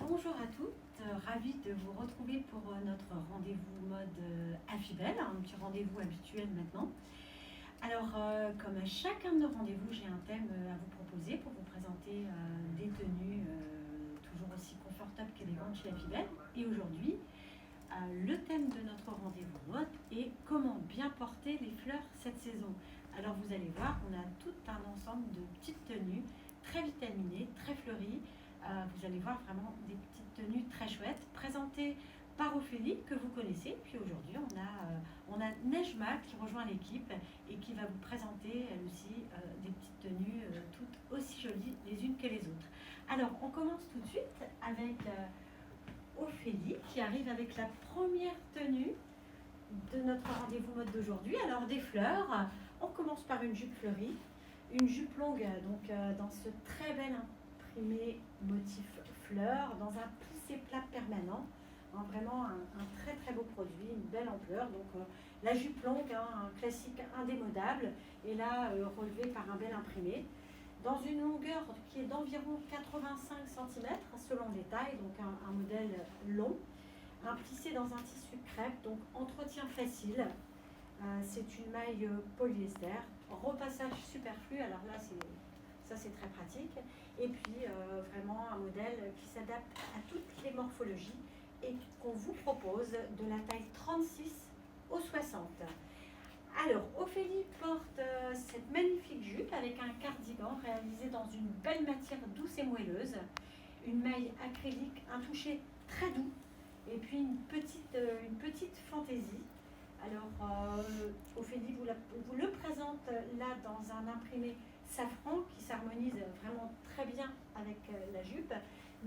Bonjour à toutes, ravie de vous retrouver pour notre rendez-vous mode Affibel, un petit rendez-vous habituel maintenant. Alors, comme à chacun de nos rendez-vous, j'ai un thème à vous proposer pour vous présenter des tenues toujours aussi confortables qu'élégantes chez Affibel. Et aujourd'hui, le thème de notre rendez-vous mode est comment bien porter les fleurs cette saison. Alors vous allez voir, on a tout un ensemble de petites tenues très vitaminées, très fleuries. Vous allez voir vraiment des petites tenues très chouettes présentées par Ophélie que vous connaissez. Puis aujourd'hui on a Nejma qui rejoint l'équipe et qui va vous présenter elle aussi des petites tenues toutes aussi jolies les unes que les autres. Alors on commence tout de suite avec Ophélie qui arrive avec la première tenue de notre rendez-vous mode d'aujourd'hui. Alors des fleurs, on commence par une jupe fleurie, une jupe longue donc dans ce très bel imprimé motif fleurs, dans un plissé plat permanent, vraiment un très très beau produit, une belle ampleur. Donc la jupe longue, un classique indémodable, et là relevé par un bel imprimé, dans une longueur qui est d'environ 85 cm selon les tailles, donc un modèle long, un plissé dans un tissu crêpe, donc entretien facile. C'est une maille polyester, repassage superflu, alors là ça c'est très pratique, et puis vraiment un modèle qui s'adapte à toutes les morphologies et qu'on vous propose de la taille 36 au 60. Alors, Ophélie porte cette magnifique jupe avec un cardigan réalisé dans une belle matière douce et moelleuse, une maille acrylique, un toucher très doux, et puis une petite fantaisie. Alors, Ophélie vous le présente là dans un imprimé safran qui s'harmonise vraiment très bien avec la jupe,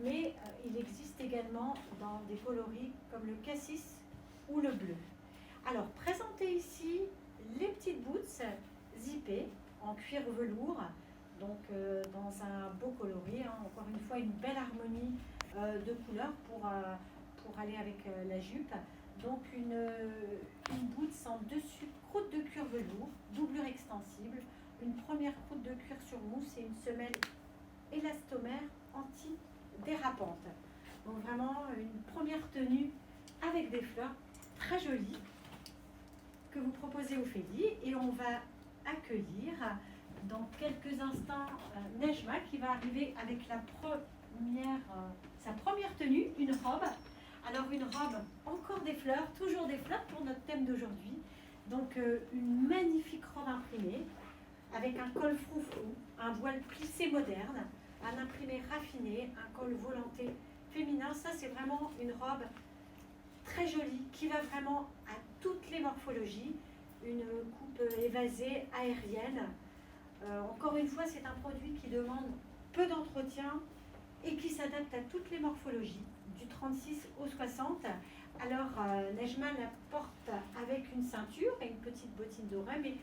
mais il existe également dans des coloris comme le cassis ou le bleu. Alors, présentez ici les petites boots zippées en cuir velours, donc dans un beau coloris, encore une fois une belle harmonie de couleurs pour aller avec la jupe. Donc une boots en dessus, croûte de cuir velours, doublure extensible, une première croûte de cuir sur mousse et une semelle élastomère anti-dérapante. Donc vraiment une première tenue avec des fleurs très jolies que vous proposez Ophélie, et on va accueillir dans quelques instants Nejma qui va arriver avec sa première tenue, une robe. Alors une robe, encore des fleurs, toujours des fleurs pour notre thème d'aujourd'hui. Donc une magnifique robe imprimée avec un col froufrou, un voile plissé moderne, un imprimé raffiné, un col volanté féminin. Ça c'est vraiment une robe très jolie qui va vraiment à toutes les morphologies, une coupe évasée, aérienne. Encore une fois, c'est un produit qui demande peu d'entretien et qui s'adapte à toutes les morphologies, du 36 au 60. Alors, Nejma la porte avec une ceinture et une petite bottine dorée, mais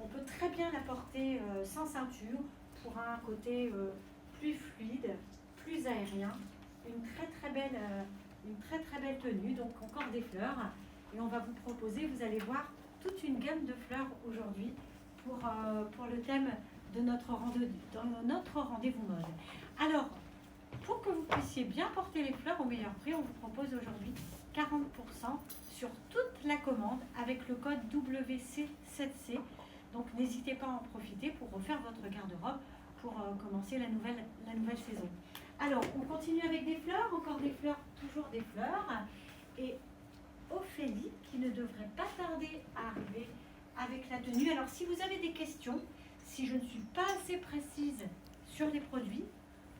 on peut très bien la porter sans ceinture pour un côté plus fluide, plus aérien. Une très très belle tenue, donc encore des fleurs, et on va vous proposer, vous allez voir, toute une gamme de fleurs aujourd'hui pour le thème de notre rendez-vous mode. Alors, pour que vous puissiez bien porter les fleurs au meilleur prix, on vous propose aujourd'hui 40% sur toute la commande avec le code WC7C. Donc n'hésitez pas à en profiter pour refaire votre garde-robe pour commencer la nouvelle saison. Alors, on continue avec des fleurs, encore des fleurs, toujours des fleurs. Et Ophélie, qui ne devrait pas tarder à arriver avec la tenue. Alors, si vous avez des questions, si je ne suis pas assez précise sur les produits,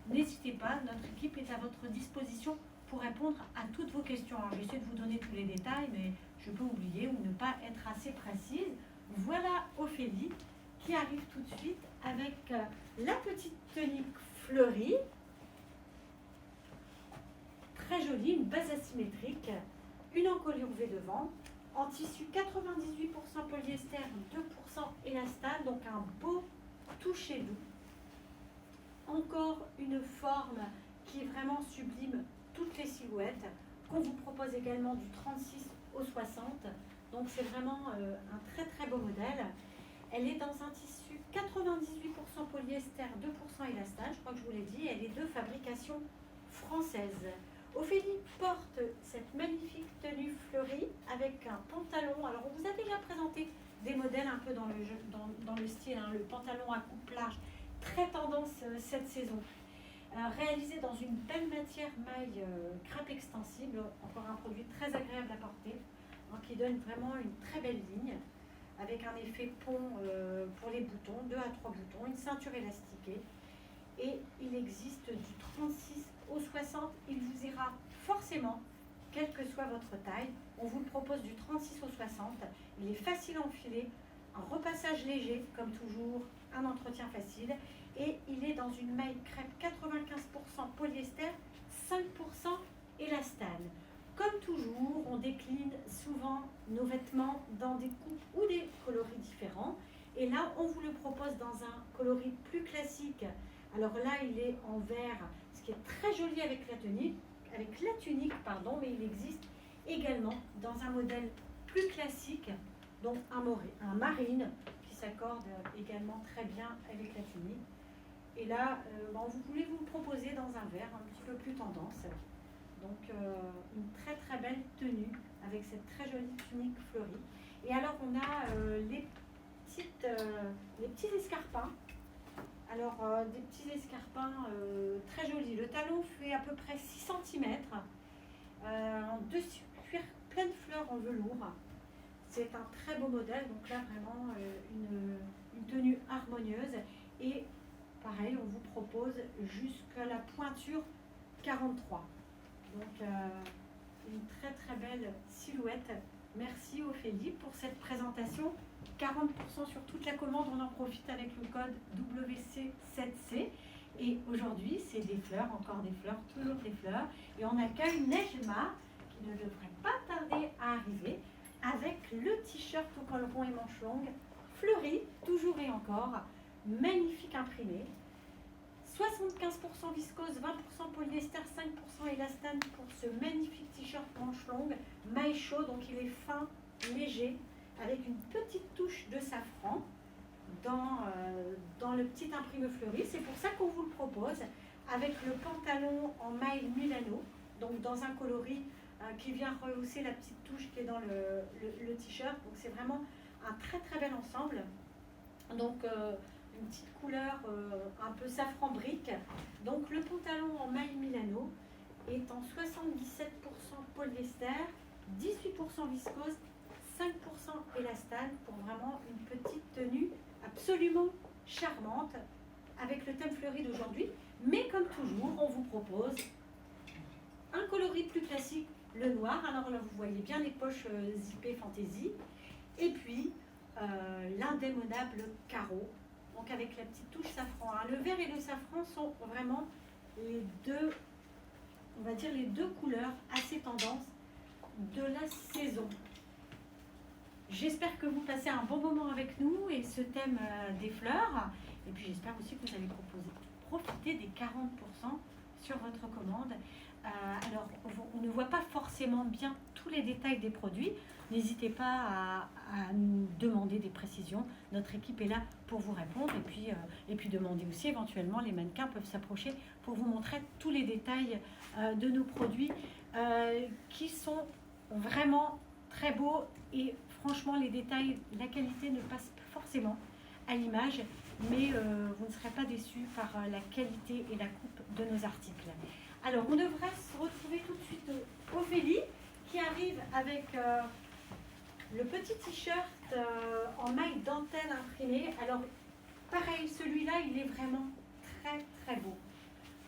n'hésitez pas, notre équipe est à votre disposition pour répondre à toutes vos questions. Alors, j'essaie de vous donner tous les détails, mais je peux oublier ou ne pas être assez précise. Voilà Ophélie qui arrive tout de suite avec la petite tenue fleurie, très jolie, une base asymétrique, une encolure V devant, en tissu 98% polyester, 2% élastane, donc un beau toucher doux. Encore une forme qui vraiment sublime toutes les silhouettes, qu'on vous propose également du 36 au 60. Donc c'est vraiment un très très beau modèle. Elle est dans un tissu 98% polyester, 2% élastane, je crois que je vous l'ai dit. Elle est de fabrication française. Ophélie porte cette magnifique tenue fleurie avec un pantalon. Alors, on vous a déjà présenté des modèles un peu dans le style, hein, le pantalon à coupe large, très tendance cette saison. Réalisé dans une belle matière maille crêpe extensible, encore un produit très agréable à porter, hein, qui donne vraiment une très belle ligne, avec un effet pont pour les boutons, 2 à 3 boutons, une ceinture élastiquée. Et il existe du 36 au 60, il vous ira forcément, quelle que soit votre taille. On vous le propose du 36 au 60, il est facile à enfiler, un repassage léger, comme toujours, un entretien facile, et il est dans une maille crêpe 95% polyester, 5% élastane. Comme toujours, on décline souvent nos vêtements dans des coupes ou des coloris différents, et là, on vous le propose dans un coloris plus classique. Alors là, il est en vert, ce qui est très joli avec la tunique, mais il existe également dans un modèle plus classique, donc un marine qui s'accorde également très bien avec la tunique. Et là, vous voulez vous le proposer dans un vert un petit peu plus tendance. Donc une très très belle tenue avec cette très jolie tunique fleurie. Et alors on a les petits escarpins. Alors, des petits escarpins très jolis. Le talon fait à peu près 6 cm, en dessus cuir plein de fleurs en velours. C'est un très beau modèle, donc là vraiment une tenue harmonieuse. Et pareil, on vous propose jusqu'à la pointure 43. Donc, une très très belle silhouette. Merci Ophélie pour cette présentation. 40% sur toute la commande, on en profite avec le code WC7C. Et aujourd'hui, c'est des fleurs, encore des fleurs, toujours des fleurs. Et on accueille Nejma, qui ne devrait pas tarder à arriver, avec le t-shirt au col rond et manches longues, fleuri, toujours et encore, magnifique imprimé. 75% viscose, 20% polyester, 5% élastane pour ce magnifique t-shirt manches longues, maille chaud, donc il est fin, léger, avec une petite touche de safran dans le petit imprimé fleuri. C'est pour ça qu'on vous le propose, avec le pantalon en maille Milano, donc dans un coloris qui vient rehausser la petite touche qui est dans le t-shirt. Donc c'est vraiment un très très bel ensemble. Donc une petite couleur un peu safran brique. Donc le pantalon en maille Milano est en 77% polyester, 18% viscose, 5% élastane pour vraiment une petite tenue absolument charmante avec le thème fleuri d'aujourd'hui. Mais comme toujours, on vous propose un coloris plus classique, le noir. Alors là, vous voyez bien les poches zippées fantaisie. Et puis, l'indémodable carreau, donc avec la petite touche safran. Le vert et le safran sont vraiment les deux, on va dire les deux couleurs assez tendances de la saison. J'espère que vous passez un bon moment avec nous et ce thème des fleurs. Et puis j'espère aussi que vous allez profiter des 40% sur votre commande. Alors, on ne voit pas forcément bien tous les détails des produits. N'hésitez pas à nous demander des précisions. Notre équipe est là pour vous répondre. Et puis demander aussi, éventuellement, les mannequins peuvent s'approcher pour vous montrer tous les détails de nos produits qui sont vraiment très beaux. Et franchement, les détails, la qualité ne passe pas forcément à l'image. Mais vous ne serez pas déçus par la qualité et la coupe de nos articles. Alors, on devrait se retrouver tout de suite Ophélie, qui arrive avec le petit t-shirt en maille dentelle imprimée. Alors, pareil, celui-là, il est vraiment très, très beau.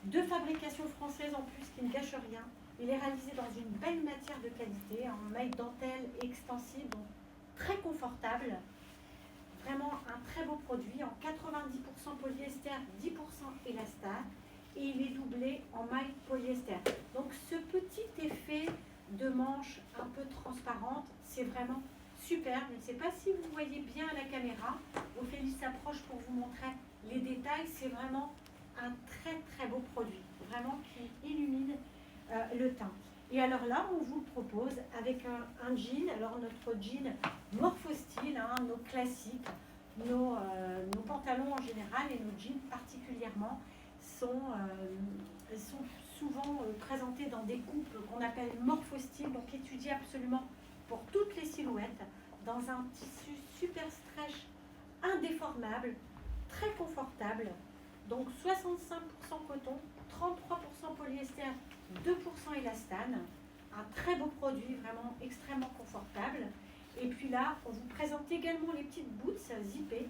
De fabrication française en plus, qui ne gâche rien. Il est réalisé dans une belle matière de qualité, en maille dentelle extensible, donc très confortable. Vraiment un très beau produit en 90% polyester, 10% élastane, et il est doublé en maille polyester. Donc ce petit effet de manche un peu transparente, c'est vraiment super. Je ne sais pas si vous voyez bien à la caméra. Ophélie s'approche pour vous montrer les détails. C'est vraiment un très très beau produit, vraiment qui illumine le teint. Et alors là, on vous le propose avec un jean. Alors notre jean Morphostyle, nos classiques, nos pantalons en général et nos jeans particulièrement sont souvent présenté dans des coupes qu'on appelle morphostyle, donc étudié absolument pour toutes les silhouettes, dans un tissu super stretch, indéformable, très confortable. Donc 65% coton, 33% polyester, 2% élastane. Un très beau produit, vraiment extrêmement confortable. Et puis là, on vous présente également les petites boots zippées,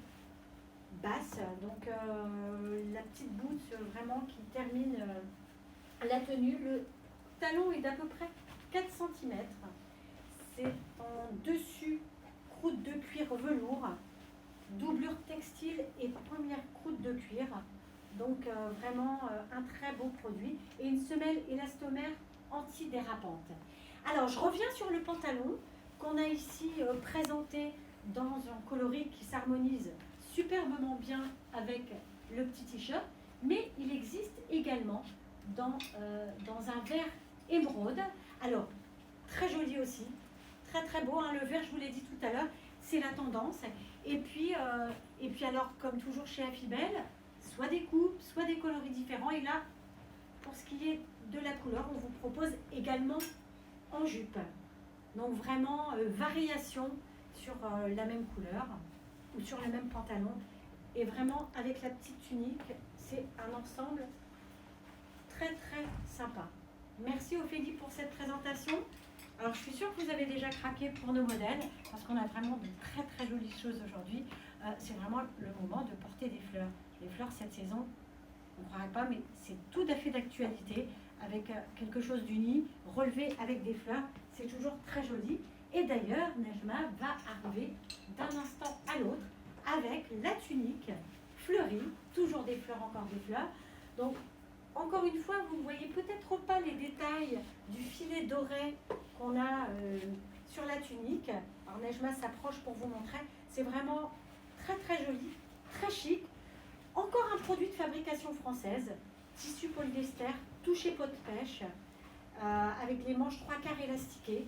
basses. Donc la petite boot vraiment qui termine la tenue. Le talon est d'à peu près 4 cm. C'est en dessus croûte de cuir velours, doublure textile et première croûte de cuir. Donc vraiment un très beau produit. Et une semelle élastomère antidérapante. Alors je reviens sur le pantalon qu'on a ici présenté dans un coloris qui s'harmonise superbement bien avec le petit t-shirt, mais il existe également dans un vert émeraude. Alors, très joli aussi, très très beau, hein. Le vert, je vous l'ai dit tout à l'heure, c'est la tendance. Et puis alors, comme toujours chez Affibel, soit des coupes, soit des coloris différents. Et là, pour ce qui est de la couleur, on vous propose également en jupe. Donc vraiment, variation sur la même couleur ou sur le même pantalon. Et vraiment, avec la petite tunique, c'est un ensemble très très sympa. Merci Ophélie pour cette présentation. Alors je suis sûre que vous avez déjà craqué pour nos modèles, parce qu'on a vraiment de très très jolies choses aujourd'hui. C'est vraiment le moment de porter des fleurs. Les fleurs cette saison, on ne croirait pas, mais c'est tout à fait d'actualité, avec quelque chose d'uni, relevé avec des fleurs. C'est toujours très joli. Et d'ailleurs, Nejma va arriver d'un instant à l'autre avec la tunique fleurie, toujours des fleurs, encore des fleurs. Donc, encore une fois, vous ne voyez peut-être pas les détails du filet doré qu'on a sur la tunique. Alors, Nejma s'approche pour vous montrer. C'est vraiment très très joli, très chic. Encore un produit de fabrication française, tissu polyester, touché peau de pêche, avec les manches 3/4 élastiquées.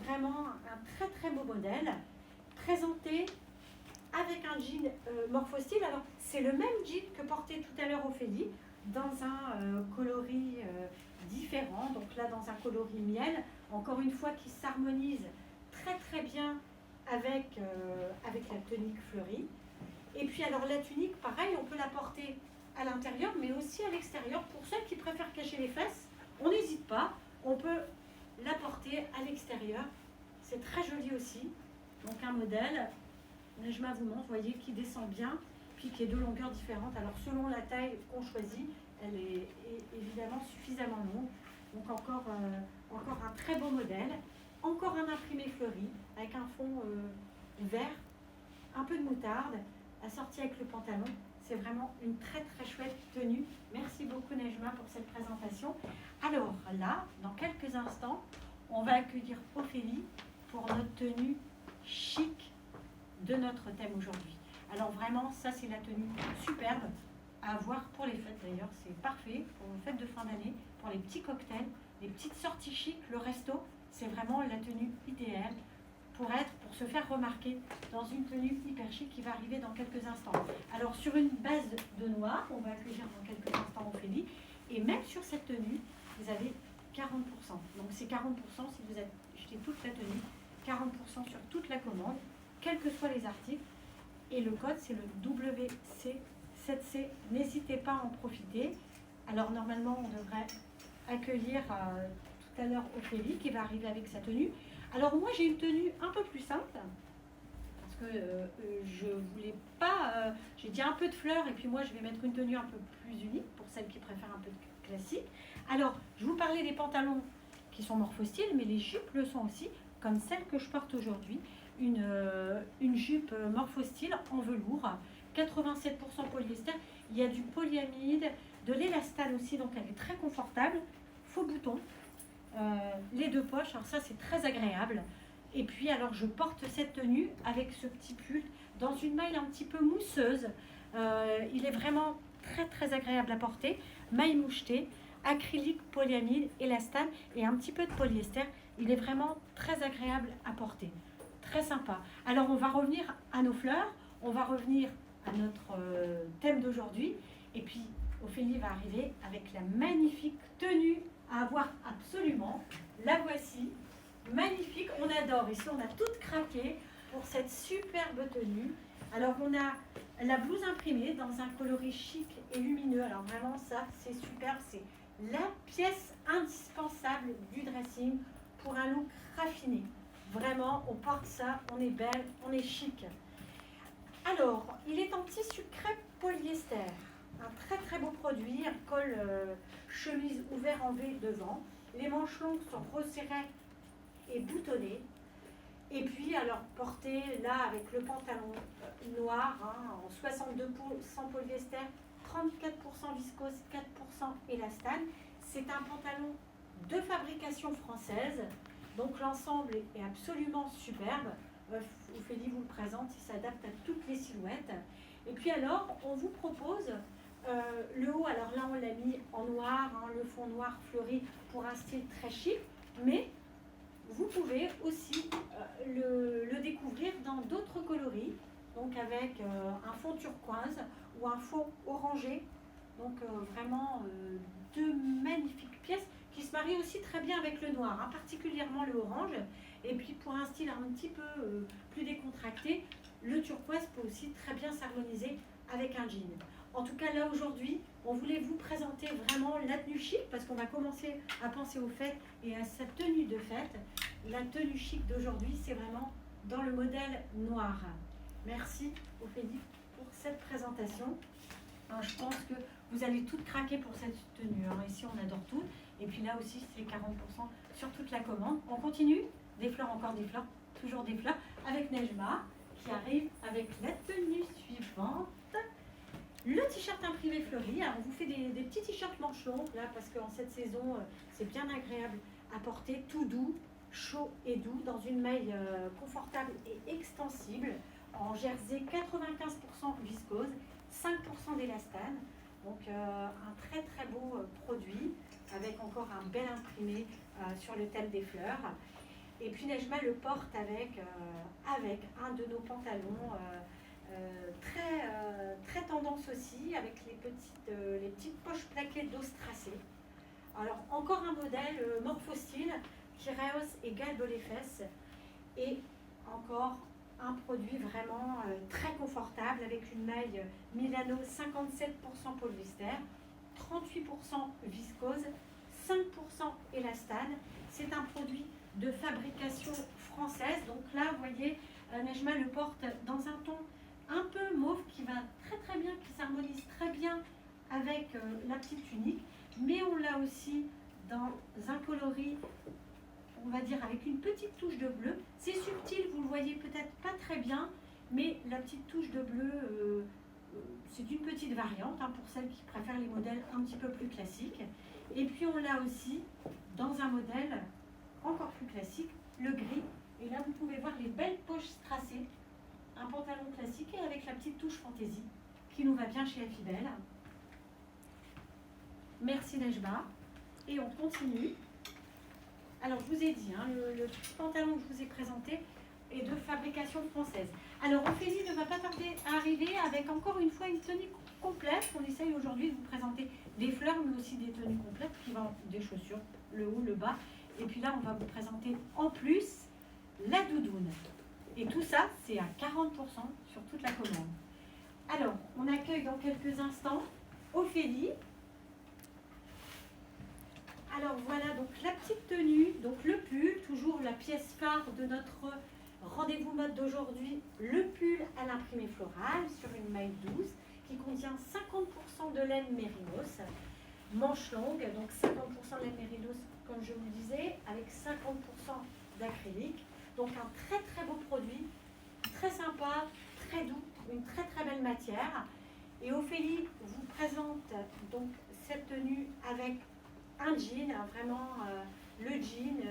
Vraiment un très très beau modèle, présenté avec un jean morphostyle. Alors c'est le même jean que portait tout à l'heure Ophélie, dans un coloris différent, donc là dans un coloris miel, encore une fois qui s'harmonise très très bien avec la tunique fleurie. Et puis alors la tunique, pareil, on peut la porter à l'intérieur, mais aussi à l'extérieur. Pour ceux qui préfèrent cacher les fesses, on n'hésite pas, on peut la porter à l'extérieur. C'est très joli aussi. Donc un modèle, Nejma vous montre, vous voyez, qui descend bien, puis qui est de longueurs différentes. Alors selon la taille qu'on choisit, elle est évidemment suffisamment longue. Donc encore un très beau modèle. Encore un imprimé fleuri, avec un fond vert, un peu de moutarde, assorti avec le pantalon. C'est vraiment une très très chouette tenue. Merci beaucoup Nejma pour cette présentation. Alors là, dans quelques instants, on va accueillir Ophélie pour notre tenue chic de notre thème aujourd'hui. Alors vraiment, ça c'est la tenue superbe à avoir pour les fêtes d'ailleurs. C'est parfait pour les fêtes de fin d'année, pour les petits cocktails, les petites sorties chic, le resto. C'est vraiment la tenue idéale pour se faire remarquer dans une tenue hyper chic qui va arriver dans quelques instants. Alors sur une base de noir, on va accueillir dans quelques instants Ophélie, et même sur cette tenue, vous avez 40%. Donc c'est 40% si vous avez acheté toute la tenue, 40% sur toute la commande, quels que soient les articles, et le code c'est le WC7C. N'hésitez pas à en profiter. Alors normalement on devrait accueillir tout à l'heure Ophélie qui va arriver avec sa tenue. Alors moi j'ai une tenue un peu plus simple parce que je voulais pas, j'ai dit un peu de fleurs et puis moi je vais mettre une tenue un peu plus unique pour celles qui préfèrent un peu de classique. Alors je vous parlais des pantalons qui sont morphostyle, mais les jupes le sont aussi, comme celle que je porte aujourd'hui, une jupe morphostyle en velours, 87% polyester, il y a du polyamide, de l'élastane aussi, donc elle est très confortable, faux boutons. Les deux poches, alors ça c'est très agréable. Et puis alors je porte cette tenue avec ce petit pull dans une maille un petit peu mousseuse. Il est vraiment très très agréable à porter. Maille mouchetée, acrylique, polyamide, élastane et un petit peu de polyester. Il est vraiment très agréable à porter. Très sympa. Alors on va revenir à nos fleurs, on va revenir à notre thème d'aujourd'hui. Et puis Ophélie va arriver avec la magnifique tenue à avoir absolument. La voici, magnifique, on adore. Ici, on a toutes craqué pour cette superbe tenue. Alors, on a la blouse imprimée dans un coloris chic et lumineux. Alors, vraiment, ça, c'est superbe. C'est la pièce indispensable du dressing pour un look raffiné. Vraiment, on porte ça, on est belle, on est chic. Alors, il est en tissu crêpe polyester. Un très très beau produit, un col chemise ouvert en V devant. Les manches longues sont resserrées et boutonnées. Et puis, alors, porté là avec le pantalon noir, en 62% polyester, 34% viscose, 4% élastane. C'est un pantalon de fabrication française. Donc, l'ensemble est absolument superbe. Ophélie vous le présente, il s'adapte à toutes les silhouettes. Et puis alors, on vous propose le haut, alors là on l'a mis en noir, le fond noir fleuri pour un style très chic, mais vous pouvez aussi le découvrir dans d'autres coloris, donc avec un fond turquoise ou un fond orangé, donc vraiment deux magnifiques pièces qui se marient aussi très bien avec le noir, particulièrement le orange. Et puis pour un style un petit peu plus décontracté, le turquoise peut aussi très bien s'harmoniser avec un jean. En tout cas, là aujourd'hui, on voulait vous présenter vraiment la tenue chic parce qu'on va commencer à penser aux fêtes et à sa tenue de fête. La tenue chic d'aujourd'hui, c'est vraiment dans le modèle noir. Merci Ophélie pour cette présentation. Alors, je pense que vous allez toutes craquer pour cette tenue. Alors, ici, on adore tout. Et puis là aussi, c'est 40% sur toute la commande. On continue. Des fleurs, encore des fleurs, toujours des fleurs, avec Nejma qui arrive avec la tenue suivante. Le t-shirt imprimé fleuri. Alors, on vous fait des petits t-shirts manches longues là parce qu'en cette saison, c'est bien agréable à porter, tout doux, chaud et doux, dans une maille confortable et extensible, en jersey 95% viscose, 5% d'élastane. Donc, un très très beau produit avec encore un bel imprimé sur le thème des fleurs. Et puis Nejma le porte avec un de nos pantalons très tendance aussi, avec les petites poches plaquées d'Ostracée. Alors encore un modèle morphostyle qui rehausse et galbe les fesses. Et encore un produit vraiment très confortable avec une maille Milano 57% polyester, 38% viscose, 5% élastane. C'est un produit de fabrication française. Donc là, vous voyez, Nejma le porte dans un ton un peu mauve qui va très très bien, qui s'harmonise très bien avec la petite tunique. Mais on l'a aussi dans un coloris, on va dire, avec une petite touche de bleu. C'est subtil, vous le voyez peut-être pas très bien, mais la petite touche de bleu, c'est une petite variante pour celles qui préfèrent les modèles un petit peu plus classiques. Et puis on l'a aussi dans un modèle encore plus classique, le gris. Et là, vous pouvez voir les belles poches strassées. Un pantalon classique et avec la petite touche fantaisie qui nous va bien chez Affibel. Merci Nejma. Et on continue. Alors, je vous ai dit, le pantalon que je vous ai présenté est de fabrication française. Alors, Ophélie ne va pas tarder à arriver avec encore une fois une tenue complète. On essaye aujourd'hui de vous présenter des fleurs, mais aussi des tenues complètes qui vont des chaussures, le haut, le bas. Et puis là, on va vous présenter en plus la doudoune. Et tout ça, c'est à 40% sur toute la commande. Alors, on accueille dans quelques instants Ophélie. Alors voilà, donc la petite tenue, donc le pull, toujours la pièce phare de notre rendez-vous mode d'aujourd'hui, le pull à l'imprimé floral sur une maille douce qui contient 50% de laine mérinos, manche longue, donc 50% de laine mérinos comme je vous le disais, avec 50% d'acrylique. Donc un très très beau produit, très sympa, très doux, une très très belle matière. Et Ophélie vous présente donc cette tenue avec un jean, vraiment le jean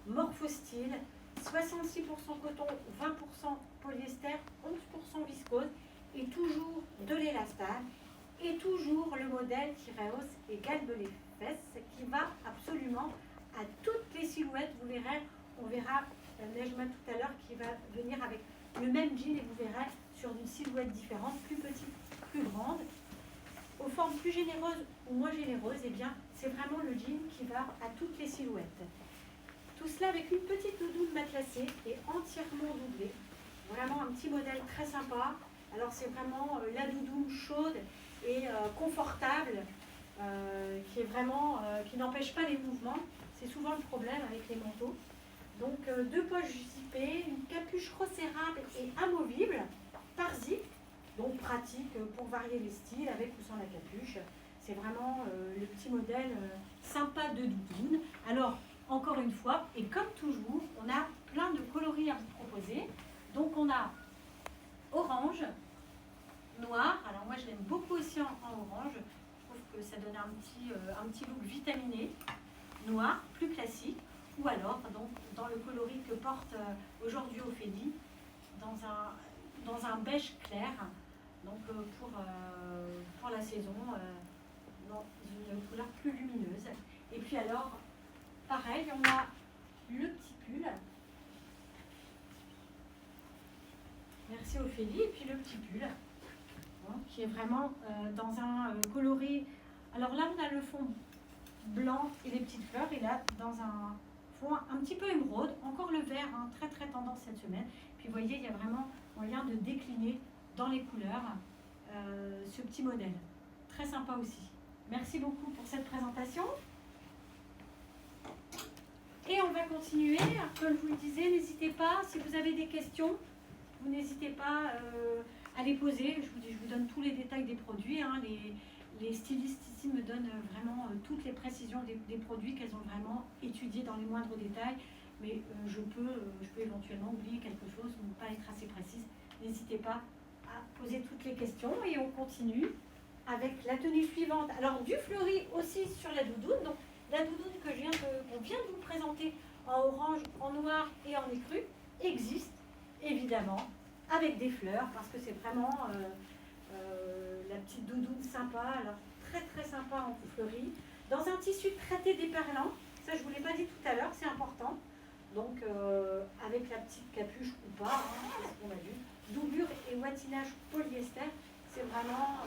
morphostyle, 66% coton, 20% polyester, 11% viscose et toujours de l'élastane et toujours le modèle qui rehausse et galbe les fesses qui va absolument à toutes les silhouettes. Vous verrez, on verra Nejma tout à l'heure qui va venir avec le même jean et vous verrez sur une silhouette différente, plus petite, plus grande, aux formes plus généreuses ou moins généreuses. Et bien c'est vraiment le jean qui va à toutes les silhouettes. Tout cela avec une petite doudoune matelassée et entièrement doublée. Vraiment un petit modèle très sympa. Alors c'est vraiment la doudoune chaude et confortable, qui n'empêche pas les mouvements. C'est souvent le problème avec les manteaux. Donc deux poches zippées, une capuche resserrable et amovible par zip. Donc pratique pour varier les styles avec ou sans la capuche. C'est vraiment le petit modèle sympa de doudoune. Alors encore une fois, et comme toujours, on a plein de coloris à vous proposer. Donc on a orange, noir. Alors moi je l'aime beaucoup aussi en orange. Je trouve que ça donne un petit look vitaminé. Noir, plus classique. Ou alors donc, dans le coloris que porte aujourd'hui Ophélie, dans un beige clair. Donc pour la saison, dans une couleur plus lumineuse. Et puis alors, pareil, on a le petit pull. Merci Ophélie. Et puis le petit pull, hein, qui est vraiment dans un coloris. Alors là, on a le fond blanc et les petites fleurs. Et là, dans un fond un petit peu émeraude. Encore le vert, hein, très très tendance cette semaine. Puis vous voyez, il y a vraiment moyen de décliner dans les couleurs ce petit modèle. Très sympa aussi. Merci beaucoup pour cette présentation. Et on va continuer. Comme je vous le disais, n'hésitez pas, si vous avez des questions, vous n'hésitez pas à les poser. Je vous donne tous les détails des produits. Hein. Les stylistes ici me donnent vraiment toutes les précisions des produits qu'elles ont vraiment étudiés dans les moindres détails. Mais je peux éventuellement oublier quelque chose ou ne pas être assez précise. N'hésitez pas à poser toutes les questions et on continue avec la tenue suivante. Alors du fleuri aussi sur la doudoune. Donc la doudoune qu'on vient de vous présenter en orange, en noir et en écru existe évidemment avec des fleurs parce que c'est vraiment la petite doudoune sympa. Alors très très sympa en fleuri. Dans un tissu traité déperlant. Ça je ne vous l'ai pas dit tout à l'heure, c'est important. Donc avec la petite capuche ou pas, hein, c'est ce qu'on a vu. Doublure et ouatinage polyester, c'est vraiment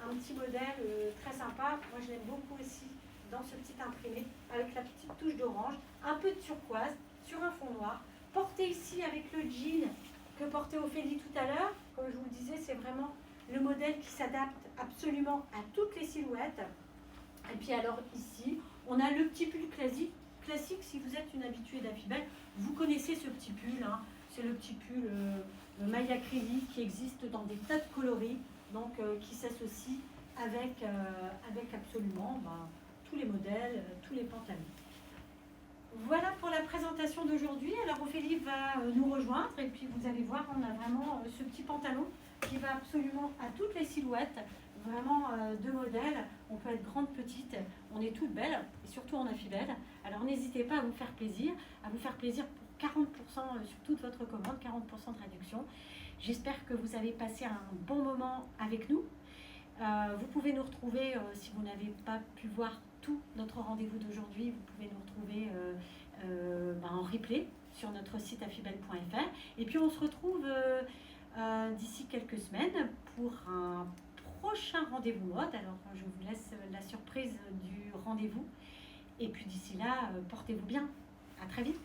un petit modèle très sympa. Moi je l'aime beaucoup aussi dans ce petit imprimé avec la petite touche d'orange, un peu de turquoise sur un fond noir. Porté ici avec le jean que portait Ophélie tout à l'heure. Comme je vous le disais, c'est vraiment le modèle qui s'adapte absolument à toutes les silhouettes. Et puis alors ici, on a le petit pull classique. Si vous êtes une habituée d'Afibel, vous connaissez ce petit pull. Hein. C'est le petit pull maille acrylique qui existe dans des tas de coloris, donc qui s'associe avec absolument tous les modèles, tous les pantalons. Voilà pour la présentation d'aujourd'hui. Alors Ophélie va nous rejoindre et puis vous allez voir, on a vraiment ce petit pantalon qui va absolument à toutes les silhouettes. Vraiment deux modèles, on peut être grande, petite, on est toutes belles et surtout en Afibel. Alors n'hésitez pas à vous faire plaisir pour 40% sur toute votre commande, 40% de réduction. J'espère que vous avez passé un bon moment avec nous. Vous pouvez nous retrouver, si vous n'avez pas pu voir tout notre rendez-vous d'aujourd'hui, vous pouvez nous retrouver en replay sur notre site afibel.fr. Et puis on se retrouve d'ici quelques semaines pour un prochain rendez-vous mode. Alors je vous laisse la surprise du rendez-vous. Et puis d'ici là, portez-vous bien. À très vite.